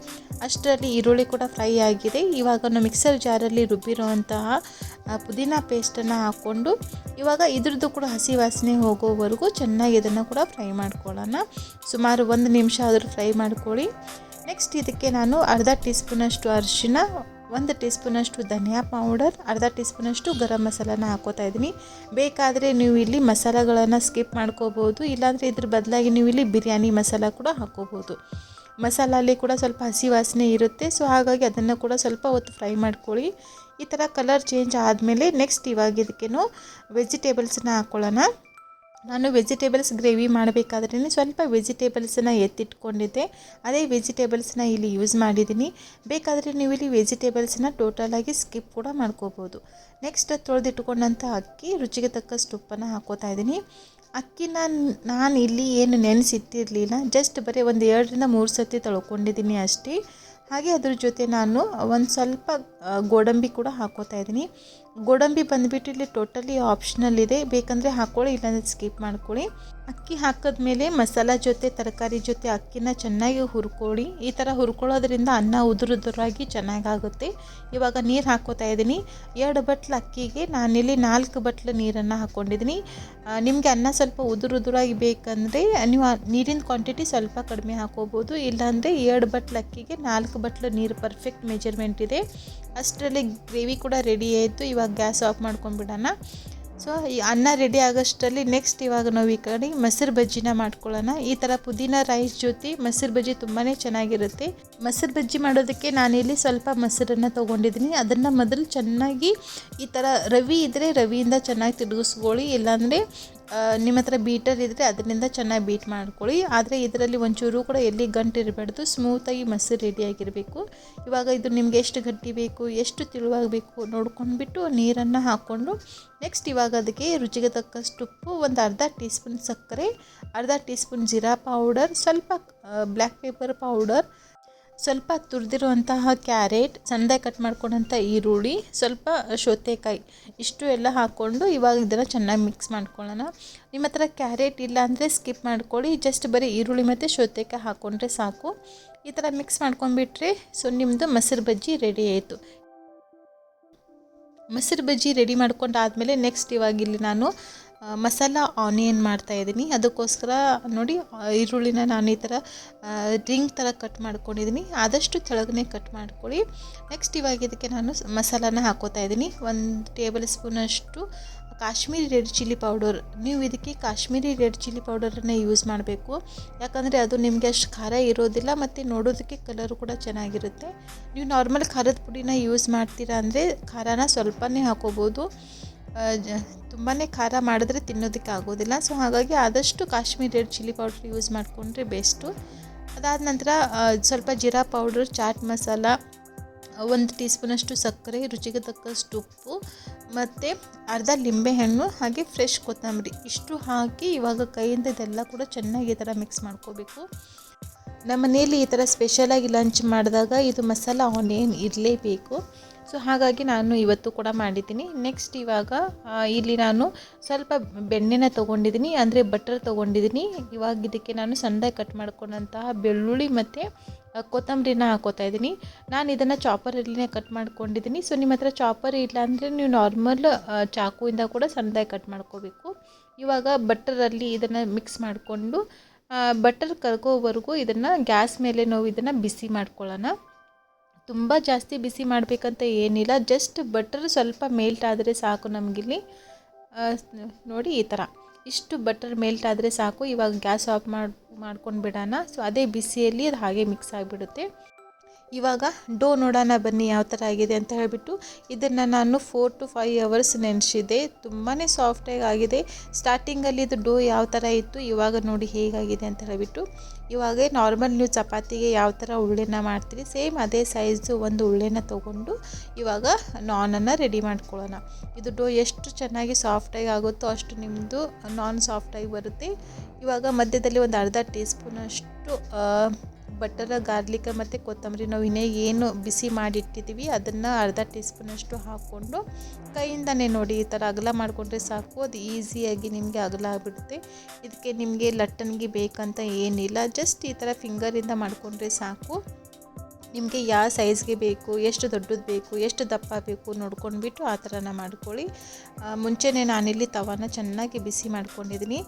ಅಷ್ಟರಲ್ಲಿ ಈರುಳ್ಳಿ ಕೂಡ ಫ್ರೈ ಆಗಿದೆ. ಇವಾಗ ನಾವು ಮಿಕ್ಸರ್ ಜಾರಲ್ಲಿ ರುಬ್ಬಿರೋವಂತಹ ಪುದೀನ ಪೇಸ್ಟನ್ನು ಹಾಕ್ಕೊಂಡು ಇವಾಗ ಇದ್ರದ್ದು ಕೂಡ ಹಸಿ ವಾಸನೆ ಹೋಗೋವರೆಗೂ ಚೆನ್ನಾಗಿ ಇದನ್ನು ಕೂಡ ಫ್ರೈ ಮಾಡ್ಕೊಳ್ಳೋಣ. ಸುಮಾರು 1 ನಿಮಿಷ ಆದರೂ ಫ್ರೈ ಮಾಡ್ಕೊಳ್ಳಿ. ನೆಕ್ಸ್ಟ್ ಇದಕ್ಕೆ ನಾನು ಅರ್ಧ ಟೀ ಸ್ಪೂನಷ್ಟು ಅರಿಶಿನ, 1 ಟೀ ಸ್ಪೂನಷ್ಟು ಧನಿಯಾ ಪೌಡರ್, ಅರ್ಧ ಟೀ ಸ್ಪೂನಷ್ಟು ಗರಂ ಮಸಾಲಾನ ಹಾಕೋತಾ ಇದ್ದೀನಿ. ಬೇಕಾದರೆ ನೀವು ಇಲ್ಲಿ ಮಸಾಲೆಗಳನ್ನು ಸ್ಕಿಪ್ ಮಾಡ್ಕೋಬೋದು, ಇಲ್ಲಾಂದರೆ ಇದ್ರ ಬದಲಾಗಿ ನೀವು ಇಲ್ಲಿ ಬಿರಿಯಾನಿ ಮಸಾಲ ಕೂಡ ಹಾಕೋಬೋದು. ಮಸಾಲಲ್ಲಿ ಕೂಡ ಸ್ವಲ್ಪ ಹಸಿ ವಾಸನೆ ಇರುತ್ತೆ. ಸೊ ಹಾಗಾಗಿ ಅದನ್ನು ಕೂಡ ಸ್ವಲ್ಪ ಹೊತ್ತು ಫ್ರೈ ಮಾಡ್ಕೊಳ್ಳಿ. ಈ ಥರ ಕಲರ್ ಚೇಂಜ್ ಆದಮೇಲೆ ನೆಕ್ಸ್ಟ್ ಇವಾಗ ಇದಕ್ಕೇನು ವೆಜಿಟೇಬಲ್ಸನ್ನ ಹಾಕ್ಕೊಳ್ಳೋಣ. ನಾನು ವೆಜಿಟೇಬಲ್ಸ್ ಗ್ರೇವಿ ಮಾಡಬೇಕಾದ್ರೇ ಸ್ವಲ್ಪ ವೆಜಿಟೇಬಲ್ಸನ್ನು ಎತ್ತಿಟ್ಕೊಂಡಿದ್ದೆ, ಅದೇ ವೆಜಿಟೇಬಲ್ಸನ್ನ ಇಲ್ಲಿ ಯೂಸ್ ಮಾಡಿದ್ದೀನಿ. ಬೇಕಾದರೆ ನೀವು ಇಲ್ಲಿ ವೆಜಿಟೇಬಲ್ಸನ್ನ ಟೋಟಲಾಗಿ ಸ್ಕಿಪ್ ಕೂಡ ಮಾಡ್ಕೋಬೋದು. ನೆಕ್ಸ್ಟ್ ತೊಳೆದಿಟ್ಕೊಂಡಂಥ ಅಕ್ಕಿ, ರುಚಿಗೆ ತಕ್ಕಷ್ಟು ಉಪ್ಪನ್ನು ಹಾಕೋತಾ ಇದ್ದೀನಿ. ಅಕ್ಕಿನ ನಾನು ಇಲ್ಲಿ ಏನು ನೆನೆಸಿಟ್ಟಿರಲಿಲ್ಲ, ಜಸ್ಟ್ ಬರೀ ಒಂದು 2 ರಿಂದ 3 ಸತಿ ತೊಳ್ಕೊಂಡಿದ್ದೀನಿ ಅಷ್ಟೇ. ಹಾಗೆ ಅದ್ರ ಜೊತೆ ನಾನು ಒಂದು ಸ್ವಲ್ಪ ಗೋಡಂಬಿ ಕೂಡ ಹಾಕೋತಾ ಇದ್ದೀನಿ. ಗೋಡಂಬಿ ಬಂದುಬಿಟ್ಟು ಇಲ್ಲಿ ಟೋಟಲಿ ಆಪ್ಷನಲ್ ಇದೆ, ಬೇಕಂದರೆ ಹಾಕ್ಕೊಳ್ಳಿ, ಇಲ್ಲಾಂದರೆ ಸ್ಕಿಪ್ ಮಾಡ್ಕೊಳ್ಳಿ. ಅಕ್ಕಿ ಹಾಕಿದ್ಮೇಲೆ ಮಸಾಲ ಜೊತೆ ತರಕಾರಿ ಜೊತೆ ಅಕ್ಕಿನ ಚೆನ್ನಾಗಿ ಹುರ್ಕೊಳ್ಳಿ. ಈ ಥರ ಹುರ್ಕೊಳ್ಳೋದ್ರಿಂದ ಅನ್ನ ಉದುರಾಗಿ ಚೆನ್ನಾಗಾಗುತ್ತೆ. ಇವಾಗ ನೀರು ಹಾಕೋತಾ ಇದ್ದೀನಿ. 2 ಬಟ್ಲು ಅಕ್ಕಿಗೆ ನಾನಿಲ್ಲಿ 4 ಬಟ್ಲು ನೀರನ್ನು ಹಾಕ್ಕೊಂಡಿದ್ದೀನಿ. ನಿಮಗೆ ಅನ್ನ ಸ್ವಲ್ಪ ಉದುರಾಗಿ ಬೇಕಂದರೆ ನೀವು ನೀರಿನ ಕ್ವಾಂಟಿಟಿ ಸ್ವಲ್ಪ ಕಡಿಮೆ ಹಾಕೋಬೋದು, ಇಲ್ಲಾಂದರೆ 2 ಬಟ್ಲು ಅಕ್ಕಿಗೆ 4 ಬಟ್ಲು ನೀರು ಪರ್ಫೆಕ್ಟ್ ಮೆಜರ್ಮೆಂಟ್ ಇದೆ. ಅಷ್ಟರಲ್ಲಿ ಗ್ರೇವಿ ಕೂಡ ರೆಡಿ ಆಯಿತು. ಇವಾಗ ಗ್ಯಾಸ್ ಆಫ್ ಮಾಡ್ಕೊಂಡ್ಬಿಡೋಣ. ಸೊ ಈ ಅನ್ನ ರೆಡಿ ಆಗೋಷ್ಟರಲ್ಲಿ ನೆಕ್ಸ್ಟ್ ಇವಾಗ ನಾವು ಈ ಕಡೆ ಮೊಸರು ಬಜ್ಜಿನ ಮಾಡ್ಕೊಳ್ಳೋಣ. ಈ ಥರ ಪುದೀನ ರೈಸ್ ಜೊತೆ ಮೊಸರು ಬಜ್ಜಿ ತುಂಬಾ ಚೆನ್ನಾಗಿರುತ್ತೆ. ಮೊಸರು ಬಜ್ಜಿ ಮಾಡೋದಕ್ಕೆ ನಾನಿಲ್ಲಿ ಸ್ವಲ್ಪ ಮೊಸರನ್ನು ತೊಗೊಂಡಿದ್ದೀನಿ. ಅದನ್ನು ಮೊದಲು ಚೆನ್ನಾಗಿ ಈ ಥರ ರವೆ ಇದ್ದರೆ ರವಿಯಿಂದ ಚೆನ್ನಾಗಿ ತಿರುಗಿಸ್ಕೊಳ್ಳಿ, ಇಲ್ಲಾಂದರೆ ನಿಮ್ಮ ಹತ್ರ ಬೀಟರ್ ಇದ್ದರೆ ಅದರಿಂದ ಚೆನ್ನಾಗಿ ಬೀಟ್ ಮಾಡ್ಕೊಳ್ಳಿ. ಆದರೆ ಇದರಲ್ಲಿ ಒಂಚೂರು ಕೂಡ ಎಲ್ಲಿ ಗಂಟು ಇರಬಾರ್ದು, ಸ್ಮೂತಾಗಿ ಮೊಸರು ರೆಡಿಯಾಗಿರಬೇಕು. ಇವಾಗ ಇದು ನಿಮಗೆ ಎಷ್ಟು ಗಟ್ಟಿ ಬೇಕು, ಎಷ್ಟು ತಿಳುವಾಗಬೇಕು ನೋಡ್ಕೊಂಡ್ಬಿಟ್ಟು ನೀರನ್ನು ಹಾಕ್ಕೊಂಡು ನೆಕ್ಸ್ಟ್ ಇವಾಗ ಅದಕ್ಕೆ ರುಚಿಗೆ ತಕ್ಕಷ್ಟು ಉಪ್ಪು, ಒಂದು ಅರ್ಧ ಟೀ ಸ್ಪೂನ್ ಸಕ್ಕರೆ, ಅರ್ಧ ಟೀ ಸ್ಪೂನ್ ಜೀರಾ ಪೌಡರ್, ಸ್ವಲ್ಪ ಬ್ಲ್ಯಾಕ್ ಪೆಪ್ಪರ್ ಪೌಡರ್, ಸ್ವಲ್ಪ ತುರಿದಿರುವಂತಹ ಕ್ಯಾರೆಟ್, ಸಣ್ಣದಾಗಿ ಕಟ್ ಮಾಡ್ಕೊಂಡಂಥ ಈರುಳ್ಳಿ, ಸ್ವಲ್ಪ ಸೌತೆಕಾಯಿ, ಇಷ್ಟು ಎಲ್ಲ ಹಾಕ್ಕೊಂಡು ಇವಾಗ ಇದನ್ನು ಚೆನ್ನಾಗಿ ಮಿಕ್ಸ್ ಮಾಡ್ಕೊಳ್ಳೋಣ. ನಿಮ್ಮ ಹತ್ರ ಕ್ಯಾರೆಟ್ ಇಲ್ಲ ಅಂದರೆ ಸ್ಕಿಪ್ ಮಾಡ್ಕೊಳ್ಳಿ, ಜಸ್ಟ್ ಬರೀ ಈರುಳ್ಳಿ ಮತ್ತು ಸೌತೆಕಾಯಿ ಹಾಕ್ಕೊಂಡ್ರೆ ಸಾಕು. ಈ ಥರ ಮಿಕ್ಸ್ ಮಾಡ್ಕೊಂಡ್ಬಿಟ್ರೆ ಸೊ ನಿಮ್ಮದು ಮೊಸರು ಬಜ್ಜಿ ರೆಡಿ ಆಯಿತು. ಮೊಸರು ಬಜ್ಜಿ ರೆಡಿ ಮಾಡ್ಕೊಂಡಾದಮೇಲೆ ನೆಕ್ಸ್ಟ್ ಇವಾಗ ಇಲ್ಲಿ ನಾನು ಮಸಾಲ ಆನಿಯನ್ ಮಾಡ್ತಾಯಿದ್ದೀನಿ. ಅದಕ್ಕೋಸ್ಕರ ನೋಡಿ ಈರುಳ್ಳಿನ ನಾನು ಈ ಥರ ರಿಂಗ್ ಥರ ಕಟ್ ಮಾಡ್ಕೊಂಡಿದ್ದೀನಿ. ಆದಷ್ಟು ತೆಳಗನೆ ಕಟ್ ಮಾಡ್ಕೊಳ್ಳಿ. ನೆಕ್ಸ್ಟ್ ಇವಾಗ ಇದಕ್ಕೆ ನಾನು ಮಸಾಲಾನ ಹಾಕೋತಾ ಇದ್ದೀನಿ. 1 ಟೇಬಲ್ ಸ್ಪೂನಷ್ಟು ಕಾಶ್ಮೀರಿ ರೆಡ್ ಚಿಲ್ಲಿ ಪೌಡರ್. ನೀವು ಇದಕ್ಕೆ ಕಾಶ್ಮೀರಿ ರೆಡ್ ಚಿಲ್ಲಿ ಪೌಡರನ್ನು ಯೂಸ್ ಮಾಡಬೇಕು, ಯಾಕಂದರೆ ಅದು ನಿಮಗೆ ಅಷ್ಟು ಖಾರ ಇರೋದಿಲ್ಲ ಮತ್ತು ನೋಡೋದಕ್ಕೆ ಕಲರು ಕೂಡ ಚೆನ್ನಾಗಿರುತ್ತೆ. ನೀವು ನಾರ್ಮಲ್ ಖಾರದ ಪುಡಿನ ಯೂಸ್ ಮಾಡ್ತೀರಾ ಅಂದರೆ ಖಾರನ ಸ್ವಲ್ಪನೇ ಹಾಕೋಬೋದು. ತುಂಬಾ ಖಾರ ಮಾಡಿದ್ರೆ ತಿನ್ನೋದಕ್ಕೆ ಆಗೋದಿಲ್ಲ. ಸೊ ಹಾಗಾಗಿ ಆದಷ್ಟು Kashmiri red chilli powder use ಮಾಡಿಕೊಂಡ್ರೆ ಬೆಸ್ಟು. ಅದಾದ ನಂತರ ಸ್ವಲ್ಪ ಜೀರಾ ಪೌಡರ್, ಚಾಟ್ ಮಸಾಲ, 1 ಟೀ ಸ್ಪೂನಷ್ಟು ಸಕ್ಕರೆ, ರುಚಿಗೆ ತಕ್ಕಷ್ಟು ಉಪ್ಪು ಮತ್ತು ಅರ್ಧ ಲಿಂಬೆಹಣ್ಣು, ಹಾಗೆ ಫ್ರೆಶ್ ಕೊತ್ತಂಬರಿ ಇಷ್ಟು ಹಾಕಿ ಇವಾಗ ಕೈಯಿಂದ ಇದೆಲ್ಲ ಕೂಡ ಚೆನ್ನಾಗಿ ಈ ಥರ ಮಿಕ್ಸ್ ಮಾಡ್ಕೋಬೇಕು. ನಮ್ಮ ಮನೆಯಲ್ಲಿ ಈ ಥರ ಸ್ಪೆಷಲಾಗಿ ಲಂಚ್ ಮಾಡಿದಾಗ ಇದು ಮಸಾಲ ಆನಿಯನ್ ಇರಲೇಬೇಕು. ಸೊ ಹಾಗಾಗಿ ನಾನು ಇವತ್ತು ಕೂಡ ಮಾಡಿದ್ದೀನಿ. ನೆಕ್ಸ್ಟ್ ಇವಾಗ ಇಲ್ಲಿ ನಾನು ಸ್ವಲ್ಪ ಬೆಣ್ಣೆನ ತೊಗೊಂಡಿದ್ದೀನಿ, ಅಂದರೆ ಬಟರ್ ತೊಗೊಂಡಿದ್ದೀನಿ. ಇವಾಗ ಇದಕ್ಕೆ ನಾನು ಸಣ್ಣದಾಗಿ ಕಟ್ ಮಾಡ್ಕೊಂಡಂತಹ ಬೆಳ್ಳುಳ್ಳಿ ಮತ್ತು ಕೊತ್ತಂಬರಿನ ಹಾಕೋತಾ ಇದ್ದೀನಿ. ನಾನು ಇದನ್ನು ಚಾಪರಲ್ಲಿನೇ ಕಟ್ ಮಾಡ್ಕೊಂಡಿದ್ದೀನಿ. ಸೊ ನಿಮ್ಮ ಹತ್ರ ಚಾಪರ್ ಇಲ್ಲ ಅಂದರೆ ನೀವು ನಾರ್ಮಲ್ ಚಾಕುವಿಂದ ಕೂಡ ಸಣ್ಣದಾಗಿ ಕಟ್ ಮಾಡ್ಕೋಬೇಕು. ಇವಾಗ ಬಟರಲ್ಲಿ ಇದನ್ನು ಮಿಕ್ಸ್ ಮಾಡಿಕೊಂಡು ಬಟರ್ ಕರ್ಗೋವರೆಗೂ ಇದನ್ನು ಗ್ಯಾಸ್ ಮೇಲೆ ನಾವು ಇದನ್ನು ಬಿಸಿ ಮಾಡ್ಕೊಳ್ಳೋಣ. ತುಂಬ ಜಾಸ್ತಿ ಬಿಸಿ ಮಾಡಬೇಕಂತ ಏನಿಲ್ಲ, ಜಸ್ಟ್ ಬಟರ್ ಸ್ವಲ್ಪ ಮೆಲ್ಟ್ ಆದರೆ ಸಾಕು ನಮಗಿಲ್ಲಿ. ನೋಡಿ ಈ ಥರ ಇಷ್ಟು ಬಟರ್ ಮೆಲ್ಟ್ ಆದರೆ ಸಾಕು. ಇವಾಗ ಗ್ಯಾಸ್ ಆಫ್ ಮಾಡ್ಕೊಂಡು ಬಿಡೋಣ. ಸೊ ಅದೇ ಬಿಸಿಯಲ್ಲಿ ಅದು ಹಾಗೆ ಮಿಕ್ಸ್ ಆಗಿಬಿಡುತ್ತೆ. ಇವಾಗ ಡೋ ನೋಡೋಣ ಬನ್ನಿ ಯಾವ ಥರ ಆಗಿದೆ ಅಂತ ಹೇಳಿಬಿಟ್ಟು ಇದನ್ನು ನಾನು 4 to 5 hours ನೆನೆಸಿದೆ. ತುಂಬಾ ಸಾಫ್ಟಾಗಿ ಆಗಿದೆ. ಸ್ಟಾರ್ಟಿಂಗಲ್ಲಿ ಇದು ಡೋ ಯಾವ ಥರ ಇತ್ತು, ಇವಾಗ ನೋಡಿ ಹೇಗಾಗಿದೆ ಅಂತ ಹೇಳಿಬಿಟ್ಟು. ಇವಾಗ ನಾರ್ಮಲ್ ನೀವು ಚಪಾತಿಗೆ ಯಾವ ಥರ ಉಳ್ಳೆನ ಮಾಡ್ತೀರಿ ಸೇಮ್ ಅದೇ ಸೈಜು ಒಂದು ಉಳ್ಳೆನ ತೊಗೊಂಡು ಇವಾಗ ನಾನನ್ನು ರೆಡಿ ಮಾಡ್ಕೊಳ್ಳೋಣ. ಇದು ಡೋ ಎಷ್ಟು ಚೆನ್ನಾಗಿ ಸಾಫ್ಟಾಗಿ ಆಗುತ್ತೋ ಅಷ್ಟು ನಿಮ್ಮದು ನಾನ್ ಸಾಫ್ಟಾಗಿ ಬರುತ್ತೆ. ಇವಾಗ ಮಧ್ಯದಲ್ಲಿ ಒಂದು ಅರ್ಧ ಟೀ ಸ್ಪೂನಷ್ಟು ಬಟರ್, ಗಾರ್ಲಿಕ್ ಮತ್ತು ಕೊತ್ತಂಬರಿ ನಾವು ಇನ್ನೇ ಏನು ಬಿಸಿ ಮಾಡಿಟ್ಟಿದ್ದೀವಿ ಅದನ್ನು ಅರ್ಧ ಟೀ ಸ್ಪೂನಷ್ಟು ಹಾಕ್ಕೊಂಡು ಕೈಯಿಂದನೇ ನೋಡಿ ಈ ಥರ ಅಗಲ ಮಾಡಿಕೊಂಡ್ರೆ ಸಾಕು. ಅದು ಈಸಿಯಾಗಿ ನಿಮಗೆ ಅಗಲ ಆಗಿಬಿಡುತ್ತೆ. ಇದಕ್ಕೆ ನಿಮಗೆ ಲಟ್ಟಣಿಗೆ ಬೇಕಂತ ಏನಿಲ್ಲ, ಜಸ್ಟ್ ಈ ಥರ ಫಿಂಗರಿಂದ ಮಾಡಿಕೊಂಡ್ರೆ ಸಾಕು. ನಿಮಗೆ ಯಾವ ಸೈಜ್ಗೆ ಬೇಕು, ಎಷ್ಟು ದೊಡ್ಡದು ಬೇಕು, ಎಷ್ಟು ದಪ್ಪ ಬೇಕು ನೋಡ್ಕೊಂಡ್ಬಿಟ್ಟು ಆ ಥರನ ಮಾಡ್ಕೊಳ್ಳಿ. ಮುಂಚೆನೇ ನಾನಿಲ್ಲಿ ತವಾನ ಚೆನ್ನಾಗಿ ಬಿಸಿ ಮಾಡ್ಕೊಂಡಿದ್ದೀನಿ.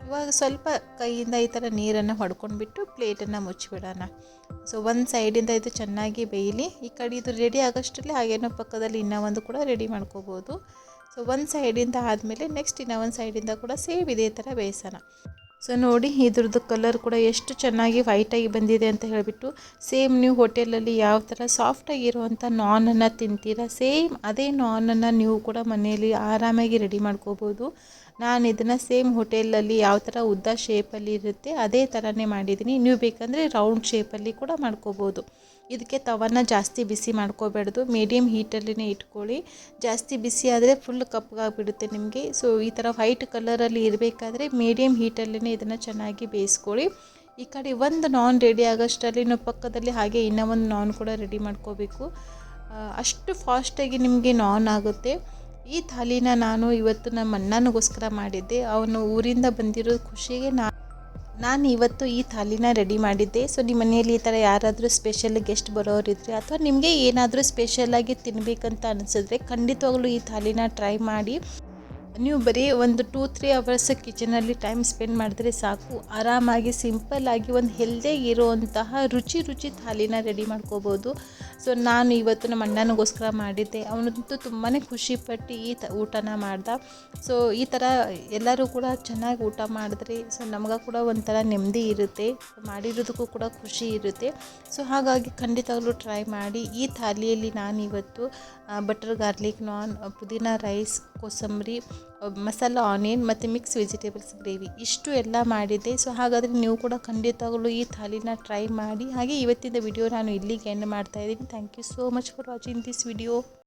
ಇವಾಗ ಸ್ವಲ್ಪ ಕೈಯಿಂದ ಈ ಥರ ನೀರನ್ನು ಹೊಡ್ಕೊಂಡ್ಬಿಟ್ಟು ಪ್ಲೇಟನ್ನು ಮುಚ್ಚಿಬಿಡೋಣ. ಸೊ ಒಂದು ಸೈಡಿಂದ ಇದು ಚೆನ್ನಾಗಿ ಬೇಯಲಿ. ಈ ಕಡೆ ಇದು ರೆಡಿ ಆಗೋಷ್ಟರಲ್ಲಿ ಹಾಗೇನೋ ಪಕ್ಕದಲ್ಲಿ ಇನ್ನೂ ಒಂದು ಕೂಡ ರೆಡಿ ಮಾಡ್ಕೋಬೋದು. ಸೊ ಒಂದು ಸೈಡಿಂದ ಆದಮೇಲೆ ನೆಕ್ಸ್ಟ್ ಇನ್ನೂ ಒಂದು ಸೈಡಿಂದ ಕೂಡ ಸೇಮ್ ಇದೇ ಥರ ಬೇಯಿಸೋಣ. ಸೊ ನೋಡಿ ಇದ್ರದ್ದು ಕಲರ್ ಕೂಡ ಎಷ್ಟು ಚೆನ್ನಾಗಿ ವೈಟಾಗಿ ಬಂದಿದೆ ಅಂತ ಹೇಳಿಬಿಟ್ಟು. ಸೇಮ್ ನೀವು ಹೋಟೆಲಲ್ಲಿ ಯಾವ ಥರ ಸಾಫ್ಟಾಗಿರುವಂಥ ನಾನನ್ನು ತಿಂತೀರಾ ಸೇಮ್ ಅದೇ ನಾನನ್ನು ನೀವು ಕೂಡ ಮನೆಯಲ್ಲಿ ಆರಾಮಾಗಿ ರೆಡಿ ಮಾಡ್ಕೋಬೋದು. ನಾನು ಇದನ್ನು ಸೇಮ್ ಹೋಟೆಲಲ್ಲಿ ಯಾವ ಥರ ಉದ್ದ ಶೇಪಲ್ಲಿ ಇರುತ್ತೆ ಅದೇ ಥರನೇ ಮಾಡಿದ್ದೀನಿ. ನೀವು ಬೇಕಂದರೆ ರೌಂಡ್ ಶೇಪಲ್ಲಿ ಕೂಡ ಮಾಡ್ಕೋಬೋದು. ಇದಕ್ಕೆ ತವನ ಜಾಸ್ತಿ ಬಿಸಿ ಮಾಡ್ಕೋಬೇಡ್ದು, ಮೀಡಿಯಮ್ ಹೀಟಲ್ಲಿನೇ ಇಟ್ಕೊಳ್ಳಿ. ಜಾಸ್ತಿ ಬಿಸಿ ಆದರೆ ಫುಲ್ ಕಪ್ಪಗಾಗಿಬಿಡುತ್ತೆ ನಿಮಗೆ. ಸೊ ಈ ಥರ ವೈಟ್ ಕಲರಲ್ಲಿ ಇರಬೇಕಾದ್ರೆ ಮೀಡಿಯಮ್ ಹೀಟಲ್ಲೇ ಇದನ್ನು ಚೆನ್ನಾಗಿ ಬೇಯಿಸ್ಕೊಳ್ಳಿ. ಈ ಕಡೆ ಒಂದು ನಾನ್ ರೆಡಿ ಆಗೋಷ್ಟರಲ್ಲಿ ನಾವು ಪಕ್ಕದಲ್ಲಿ ಹಾಗೆ ಇನ್ನೂ ಒಂದು ನಾನ್ ಕೂಡ ರೆಡಿ ಮಾಡ್ಕೋಬೇಕು. ಅಷ್ಟು ಫಾಸ್ಟಾಗಿ ನಿಮಗೆ ನಾನ್ ಆಗುತ್ತೆ. ಈ ಥಾಲಿನ ನಾನು ಇವತ್ತು ನಮ್ಮ ಅಣ್ಣನಿಗೋಸ್ಕರ ಮಾಡಿದ್ದೆ. ಅವನು ಊರಿಂದ ಬಂದಿರೋ ಖುಷಿಗೆ ನಾನು ಇವತ್ತು ಈ ಥಾಲಿನ ರೆಡಿ ಮಾಡಿದ್ದೆ. ಸೊ ನಿಮ್ಮ ಮನೆಯಲ್ಲಿ ಈ ಥರ ಯಾರಾದರೂ ಸ್ಪೆಷಲ್ ಗೆಸ್ಟ್ ಬರೋರಿದ್ರೆ ಅಥವಾ ನಿಮಗೆ ಏನಾದರೂ ಸ್ಪೆಷಲಾಗಿ ತಿನ್ನಬೇಕಂತ ಅನಿಸಿದ್ರೆ ಖಂಡಿತವಾಗ್ಲೂ ಈ ಥಾಲಿನ ಟ್ರೈ ಮಾಡಿ. ನೀವು ಬರೀ ಒಂದು 2-3 hours ಕಿಚನಲ್ಲಿ ಟೈಮ್ ಸ್ಪೆಂಡ್ ಮಾಡಿದ್ರೆ ಸಾಕು. ಆರಾಮಾಗಿ ಸಿಂಪಲ್ಲಾಗಿ ಒಂದು ಹೆಲ್ದಿಯಾಗಿ ಇರುವಂತಹ ರುಚಿ ಥಾಲಿನ ರೆಡಿ ಮಾಡ್ಕೋಬೋದು. ಸೊ ನಾನು ಇವತ್ತು ನಮ್ಮ ಅಣ್ಣನಿಗೋಸ್ಕರ ಮಾಡಿದ್ದೆ. ಅವನಂತೂ ತುಂಬಾ ಖುಷಿಪಟ್ಟು ಈ ಊಟನ ಮಾಡ್ದ. ಸೊ ಈ ಥರ ಎಲ್ಲರೂ ಕೂಡ ಚೆನ್ನಾಗಿ ಊಟ ಮಾಡಿದ್ರೆ ಸೊ ನಮಗೆ ಕೂಡ ಒಂಥರ ನೆಮ್ಮದಿ ಇರುತ್ತೆ, ಮಾಡಿರೋದಕ್ಕೂ ಕೂಡ ಖುಷಿ ಇರುತ್ತೆ. ಸೊ ಹಾಗಾಗಿ ಖಂಡಿತವಾಗ್ಲೂ ಟ್ರೈ ಮಾಡಿ. ಈ ಥಾಲಿಯಲ್ಲಿ ನಾನು ಇವತ್ತು ಬಟರ್ ಗಾರ್ಲಿಕ್ ನಾನ್, ಪುದೀನ ರೈಸ್, ಕೋಸಂಬರಿ, ಮಸಾಲ ಆನಿಯನ್ ಮತ್ತು ಮಿಕ್ಸ್ ವೆಜಿಟೇಬಲ್ಸ್ ಗ್ರೇವಿ ಇಷ್ಟು ಎಲ್ಲ ಮಾಡಿದ್ದೆ. ಸೊ ಹಾಗಾದರೆ ನೀವು ಕೂಡ ಖಂಡಿತವಾಗಲೂ ಈ ಥಾಲಿನ ಟ್ರೈ ಮಾಡಿ. ಹಾಗೆ ಇವತ್ತಿನ ವಿಡಿಯೋ ನಾನು ಇಲ್ಲಿಗೆ ಎಂಡ್ ಮಾಡ್ತಾಯಿದ್ದೀನಿ. Thank you so much for watching this video.